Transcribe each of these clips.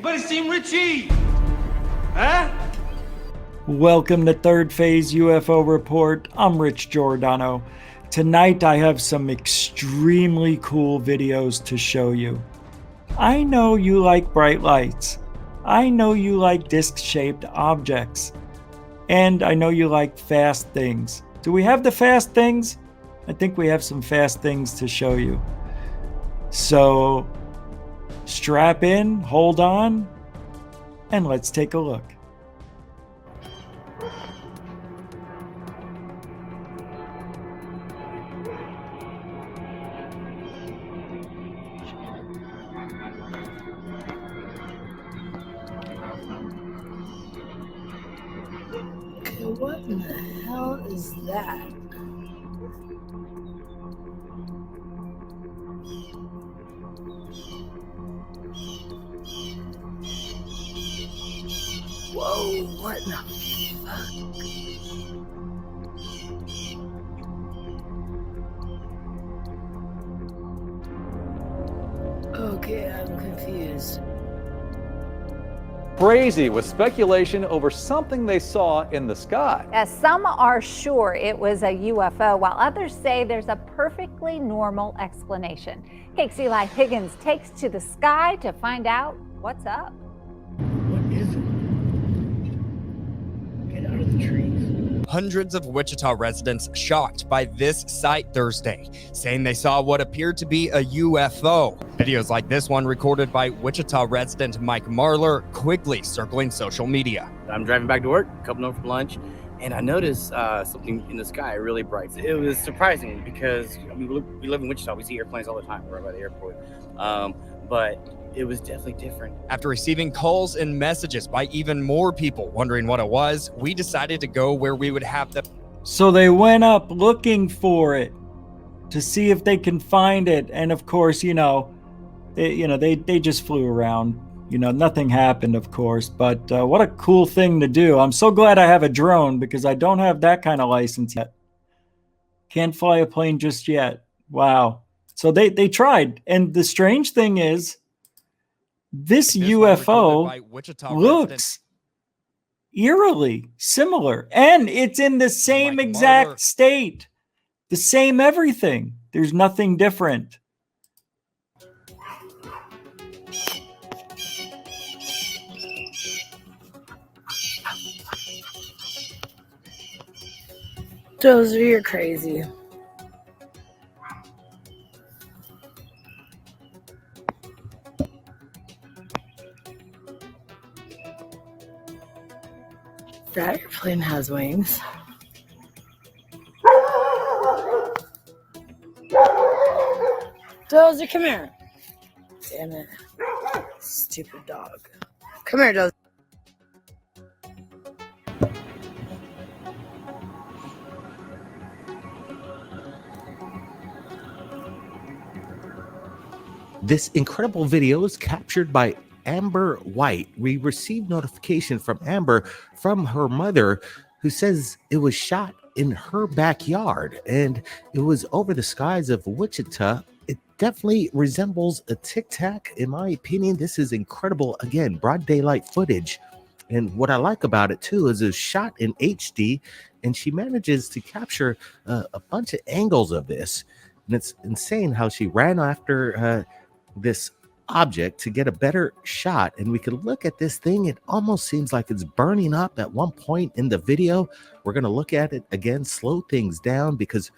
Anybody seen Richie? Huh? Welcome to Third Phase UFO Report. I'm Rich Giordano. Tonight I have some extremely cool videos to show you. I know you like bright lights. I know you like disc-shaped objects. And I know you like fast things. Do we have the fast things? I think we have some fast things to show you. So strap in, hold on, and let's take a look. What in the hell is that? Whoa, what in the fuck? Okay, I'm confused. Crazy with speculation over something they saw in the sky. As some are sure it was a UFO, while others say there's a perfectly normal explanation. KX's Eli Higgins takes to the sky to find out what's up. What is it? Get out of the trees. Hundreds of Wichita residents shocked by this sight Thursday, saying they saw what appeared to be a UFO. Videos like this one recorded by Wichita resident Mike Marler quickly circling social media. I'm driving back to work, coming home from lunch, and I noticed something in the sky really bright. It was surprising because we live in Wichita. We see airplanes all the time. We're right by the airport. But it was definitely different. After receiving calls and messages by even more people wondering what it was, we decided to go where we would have the... So they went up looking for it to see if they can find it. And of course, they just flew around. Nothing happened, of course. But what a cool thing to do. I'm so glad I have a drone because I don't have that kind of license yet. Can't fly a plane just yet. Wow. So they tried. And the strange thing is, this UFO looks eerily similar, and it's in the same exact state, the same everything. There's nothing different. Dozer, you're crazy. That airplane has wings. Dozer, come here. Damn it. Stupid dog. Come here, Dozer. This incredible video is captured by Amber White. We received notification from Amber from her mother, who says it was shot in her backyard and it was over the skies of Wichita. It definitely resembles a Tic Tac. In my opinion, this is incredible. Again, broad daylight footage. And what I like about it too is it's shot in HD, and she manages to capture a bunch of angles of this. And it's insane how she ran after this object to get a better shot, and we could look at this thing. It almost seems like it's burning up at one point in the video. We're going to look at it again, slow things down, because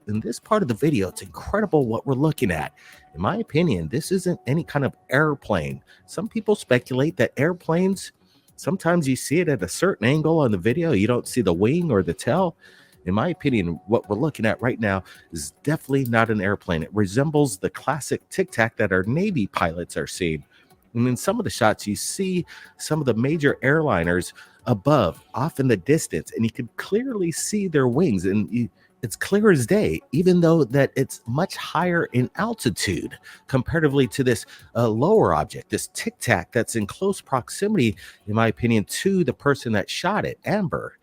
in this part of the video, it's incredible what we're looking at. In my opinion, this isn't any kind of airplane. Some people speculate that airplanes, sometimes you see it at a certain angle on the video, you don't see the wing or the tail. In my opinion, what we're looking at right now is definitely not an airplane. It resembles the classic Tic Tac that our Navy pilots are seeing. And in some of the shots, you see some of the major airliners above, off in the distance, and you can clearly see their wings. And it's clear as day, even though that it's much higher in altitude comparatively to this lower object, this Tic Tac that's in close proximity, in my opinion, to the person that shot it, Amber.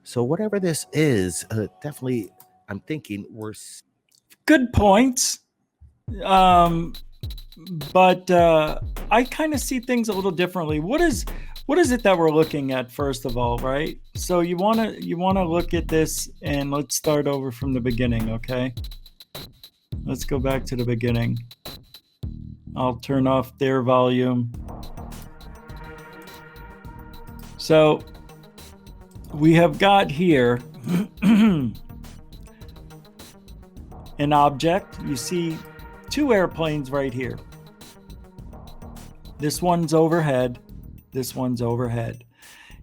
So whatever this is, definitely, I'm thinking we're... Good points. but I kind of see things a little differently. What is it that we're looking at first of all, right? So you want to look at this, and let's start over from the beginning, okay? Let's go back to the beginning. I'll turn off their volume. So we have got here an object. You see two airplanes right here. This one's overhead. This one's overhead.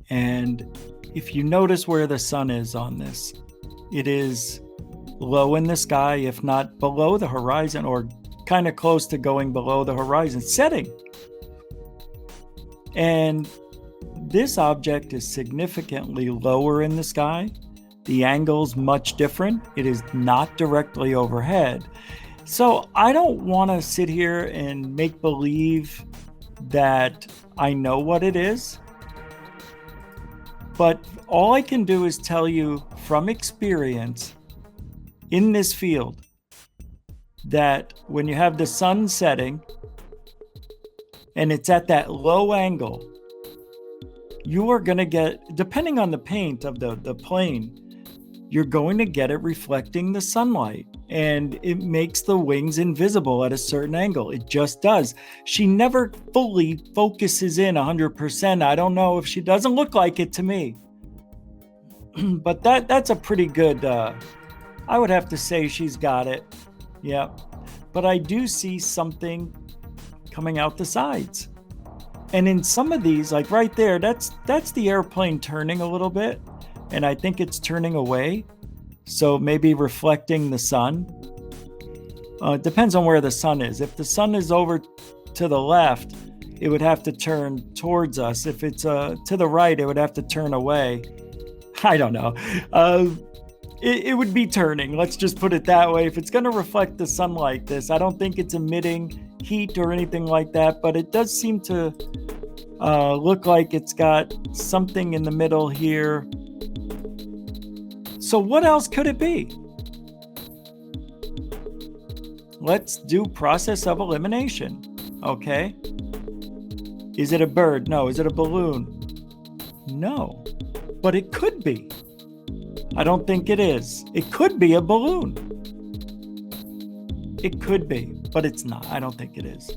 And if you notice where the sun is on this, it is low in the sky, if not below the horizon, or kind of close to going below the horizon, setting. And this object is significantly lower in the sky. The angle's much different. It is not directly overhead. So I don't want to sit here and make believe that I know what it is. But all I can do is tell you from experience in this field that when you have the sun setting and it's at that low angle, you are going to get, depending on the paint of the plane, you're going to get it reflecting the sunlight, and it makes the wings invisible at a certain angle. It just does. She never fully focuses in 100%. I don't know if she doesn't look like it to me. But that's a pretty good, I would have to say she's got it. Yeah. But I do see something coming out the sides. And in some of these, like right there, that's the airplane turning a little bit. And I think it's turning away. So maybe reflecting the sun. It depends on where the sun is. If the sun is over to the left, it would have to turn towards us. If it's to the right, it would have to turn away. I don't know. It would be turning. Let's just put it that way. If it's going to reflect the sun like this, I don't think it's emitting heat or anything like that, but it does seem to look like it's got something in the middle here. So what else could it be? Let's do process of elimination. Okay. Is it a bird? No. Is it a balloon? No. But it could be. I don't think it is. It could be a balloon. It could be, but it's not. I don't think it is.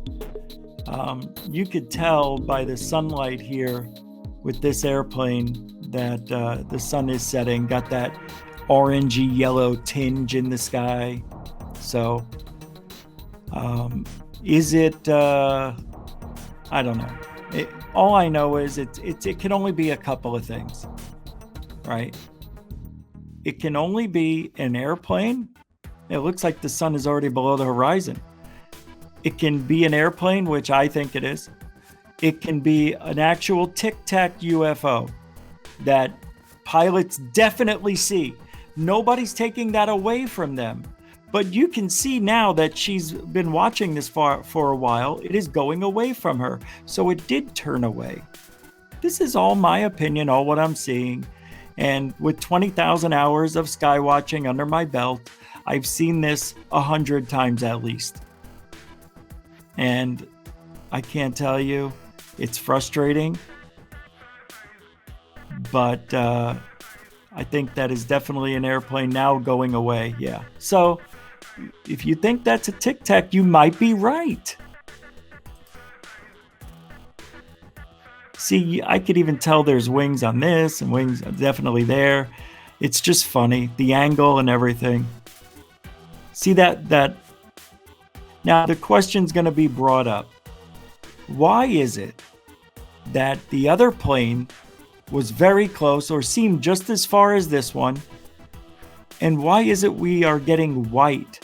You could tell by the sunlight here with this airplane that the sun is setting, got that orangey yellow tinge in the sky. So is it, I don't know. All I know is it can only be a couple of things, right? It can only be an airplane. It looks like the sun is already below the horizon. It can be an airplane, which I think it is. It can be an actual tic-tac UFO that pilots definitely see. Nobody's taking that away from them. But you can see now that she's been watching this for a while. It is going away from her. So it did turn away. This is all my opinion, all what I'm seeing. And with 20,000 hours of sky watching under my belt, I've seen this 100 times at least. And I can't tell you, it's frustrating. But I think that is definitely an airplane now going away. Yeah. So if you think that's a Tic Tac, you might be right. See, I could even tell there's wings on this and wings definitely there. It's just funny, the angle and everything. See that now the question's going to be brought up. Why is it that the other plane was very close or seemed just as far as this one? And why is it we are getting white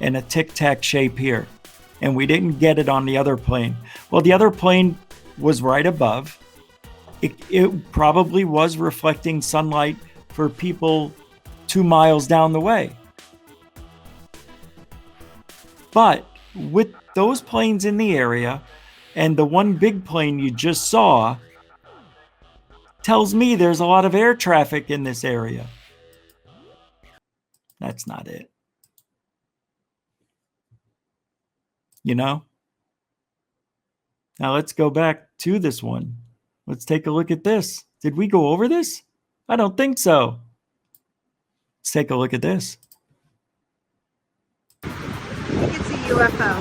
in a tic-tac shape here and we didn't get it on the other plane? Well, the other plane was right above. It probably was reflecting sunlight for people 2 miles down the way. But with those planes in the area and the one big plane you just saw tells me there's a lot of air traffic in this area. That's not it. You know? Now let's go back to this one. Let's take a look at this. Did we go over this? I don't think so. Let's take a look at this. I think it's a UFO.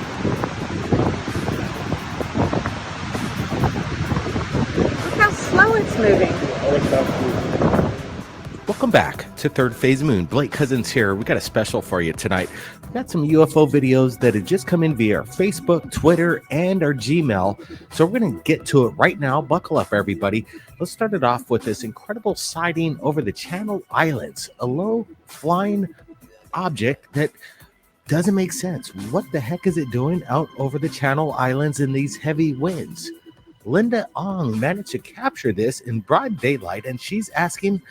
Look how slow it's moving. Welcome back to Third Phase Moon. Blake Cousins here. We got a special for you tonight. We got some UFO videos that have just come in via our Facebook, Twitter, and our Gmail. So we're going to get to it right now. Buckle up, everybody. Let's start it off with this incredible sighting over the Channel Islands. A low flying object that doesn't make sense. What the heck is it doing out over the Channel Islands in these heavy winds? Linda Ong managed to capture this in broad daylight, and she's asking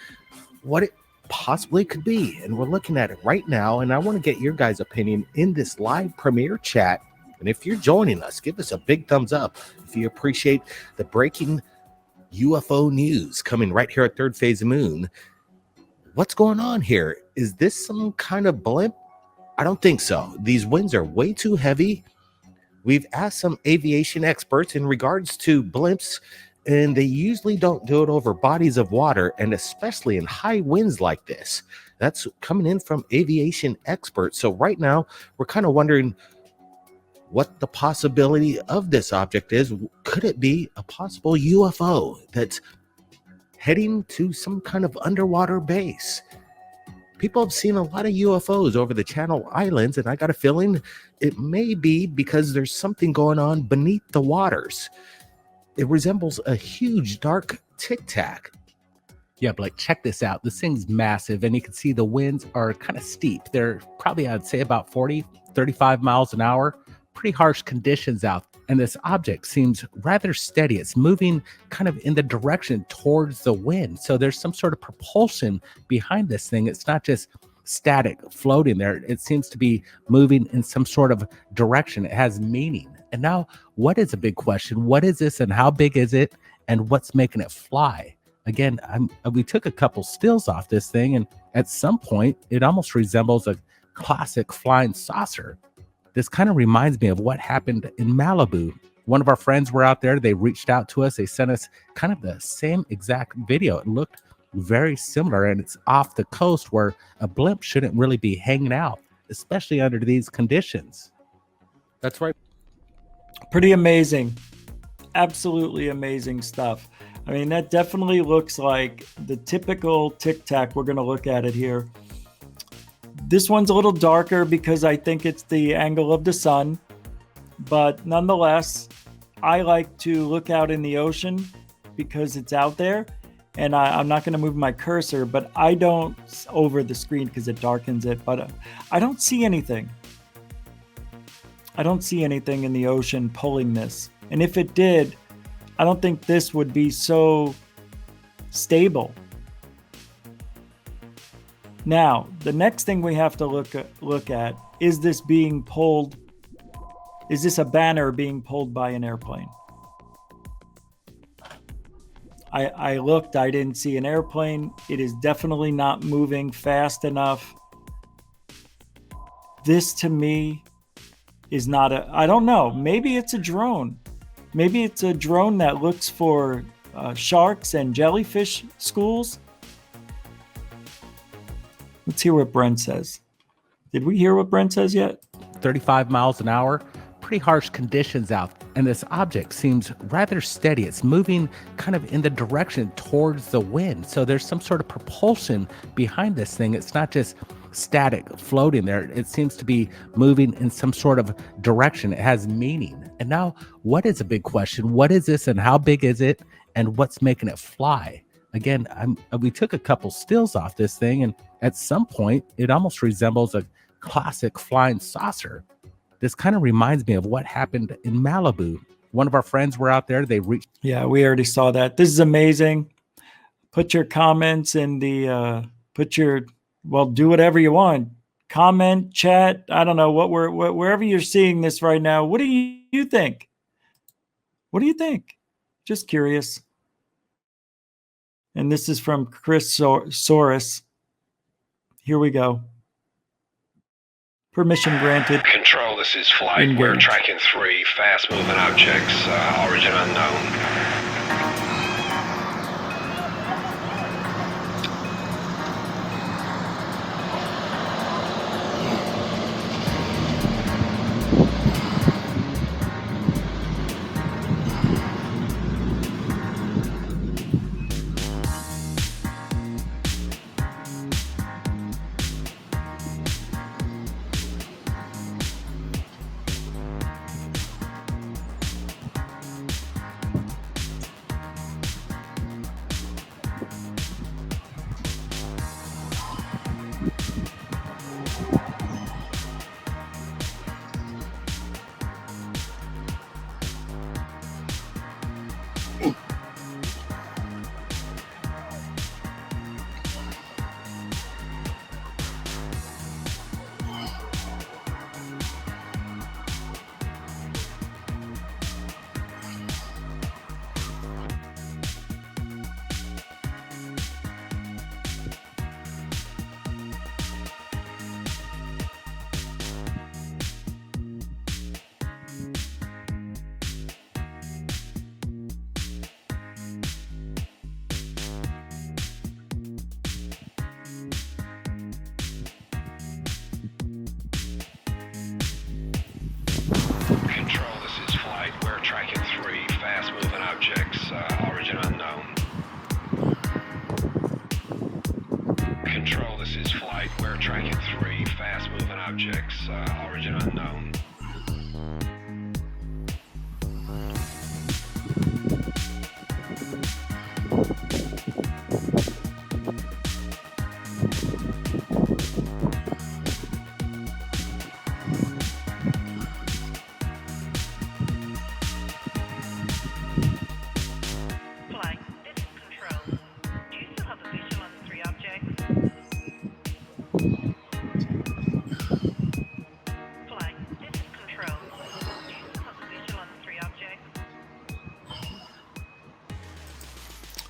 what it possibly could be. And we're looking at it right now, and I want to get your guys' opinion in this live premiere chat. And if you're joining us, give us a big thumbs up if you appreciate the breaking UFO news coming right here at Third Phase Moon. What's going on here? Is this some kind of blimp? I don't think so. These winds are way too heavy. We've asked some aviation experts in regards to blimps, and they usually don't do it over bodies of water, and especially in high winds like this. That's coming in from aviation experts. So right now, we're kind of wondering what the possibility of this object is. Could it be a possible UFO that's heading to some kind of underwater base? People have seen a lot of UFOs over the Channel Islands, and I got a feeling it may be because there's something going on beneath the waters. It resembles a huge dark Tic Tac. Yeah, Blake, check this out. This thing's massive, and you can see the winds are kind of steep. They're probably, I'd say, about 40, 35 miles an hour. Pretty harsh conditions out. And this object seems rather steady. It's moving kind of in the direction towards the wind. So there's some sort of propulsion behind this thing. It's not just static floating there. It seems to be moving in some sort of direction. It has meaning. And now, what is a big question? What is this, and how big is it, and what's making it fly? Again, we took a couple stills off this thing, and at some point, it almost resembles a classic flying saucer. This kind of reminds me of what happened in Malibu. One of our friends were out there. They reached out to us. They sent us kind of the same exact video. It looked very similar, and it's off the coast where a blimp shouldn't really be hanging out, especially under these conditions. That's right. Pretty amazing. Absolutely amazing stuff. I mean, that definitely looks like the typical Tic Tac. We're going to look at it here. This one's a little darker because I think it's the angle of the sun. But nonetheless, I like to look out in the ocean because it's out there. And I'm not going to move my cursor, but I don't over the screen because it darkens it. But I don't see anything. I don't see anything in the ocean pulling this. And if it did, I don't think this would be so stable. Now, the next thing we have to look at is this being pulled. Is this a banner being pulled by an airplane? I looked, I didn't see an airplane. It is definitely not moving fast enough. This to me is not I don't know, maybe it's a drone. Maybe it's a drone that looks for sharks and jellyfish schools. Let's hear what Brent says. Did we hear what Brent says yet? 35 miles an hour. Pretty harsh conditions out. And this object seems rather steady. It's moving kind of in the direction towards the wind. So there's some sort of propulsion behind this thing. It's not just static floating there. It seems to be moving in some sort of direction. It has meaning. And now, what is a big question? What is this, and how big is it, and what's making it fly? Again, we took a couple stills off this thing, and at some point, it almost resembles a classic flying saucer. This kind of reminds me of what happened in Malibu. One of our friends were out there. They reached. Yeah, we already saw that. This is amazing. Put your comments in the, do whatever you want. Comment, chat. I don't know wherever you're seeing this right now. What do you think? What do you think? Just curious. And this is from Chris Soros. Here we go. Permission granted. Control, this is Flight. We're Engage. tracking 3 fast-moving objects, origin unknown. Control, this is Flight. We're tracking 3 fast-moving objects, origin unknown. Control, this is Flight. We're tracking 3 fast-moving objects, origin unknown.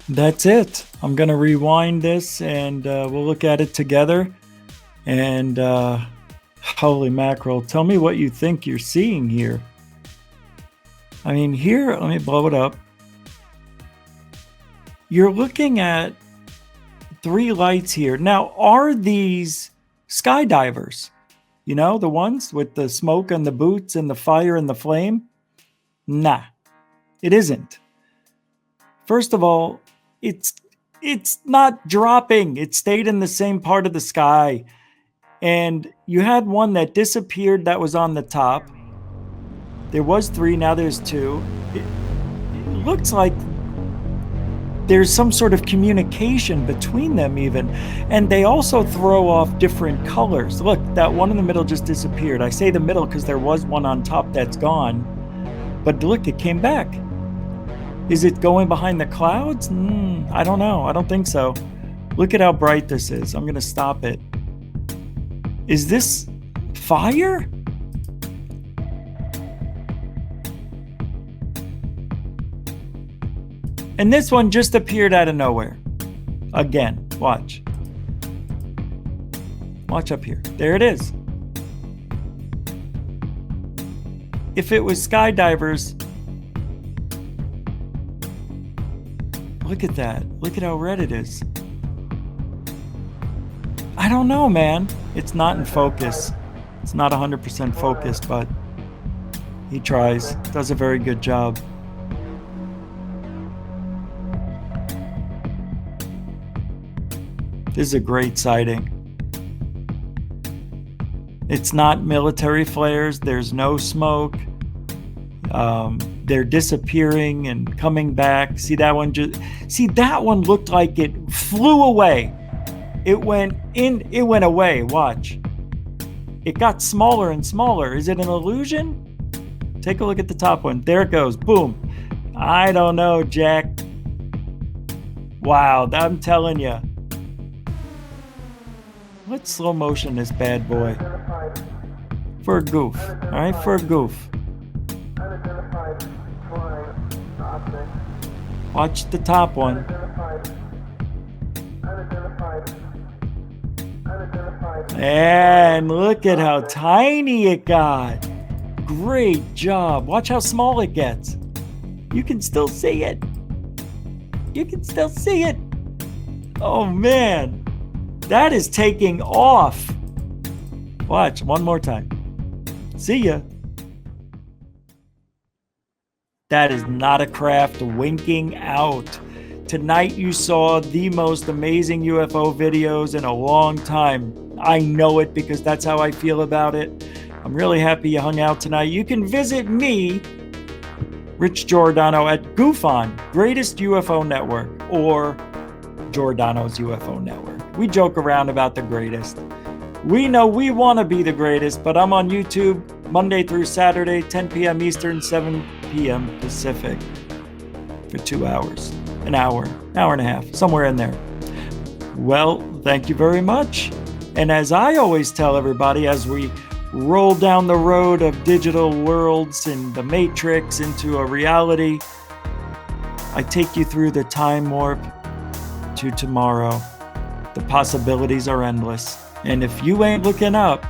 That's it. I'm going to rewind this and we'll look at it together. And holy mackerel, tell me what you think you're seeing here. I mean, here, let me blow it up. You're looking at 3 lights here. Now, are these skydivers? You know, the ones with the smoke and the boots and the fire and the flame? Nah, it isn't. First of all, it's not dropping. It stayed in the same part of the sky. And you had one that disappeared that was on the top. There was 3, now there's 2. It looks like there's some sort of communication between them even. And they also throw off different colors. Look, that one in the middle just disappeared. I say the middle because there was one on top that's gone. But look, it came back. Is it going behind the clouds? I don't know. I don't think so. Look at how bright this is. I'm going to stop it. Is this fire? And this one just appeared out of nowhere. Again, watch. Watch up here. There it is. If it was skydivers, look at that. Look at how red it is. I don't know, man. It's not in focus. It's not 100% focused, but he tries. Does a very good job. This is a great sighting. It's not military flares. There's no smoke. They're disappearing and coming back. See that one? See that one looked like it flew away. It went in. It went away. Watch. It got smaller and smaller. Is it an illusion? Take a look at the top one. There it goes. Boom. I don't know, Jack. Wow, I'm telling you. Let's slow motion this bad boy. For a goof. All right, for a goof. Watch the top one. And look at how tiny it got. Great job. Watch how small it gets. You can still see it. You can still see it. Oh man, that is taking off. Watch one more time. See ya. That is not a craft winking out. Tonight you saw the most amazing UFO videos in a long time. I know it because that's how I feel about it. I'm really happy you hung out tonight. You can visit me, Rich Giordano, at GUFON, Greatest UFO Network, or Giordano's UFO Network. We joke around about the greatest. We know we want to be the greatest, but I'm on YouTube Monday through Saturday, 10 p.m. Eastern, 7 p.m. Pacific for 2 hours. An hour and a half, somewhere in there. Well, thank you very much. And as I always tell everybody, as we roll down the road of digital worlds and the matrix into a reality, I take you through the time warp to tomorrow. The possibilities are endless. And if you ain't looking up,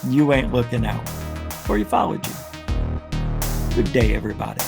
you ain't looking out. For ufology. Good day, everybody.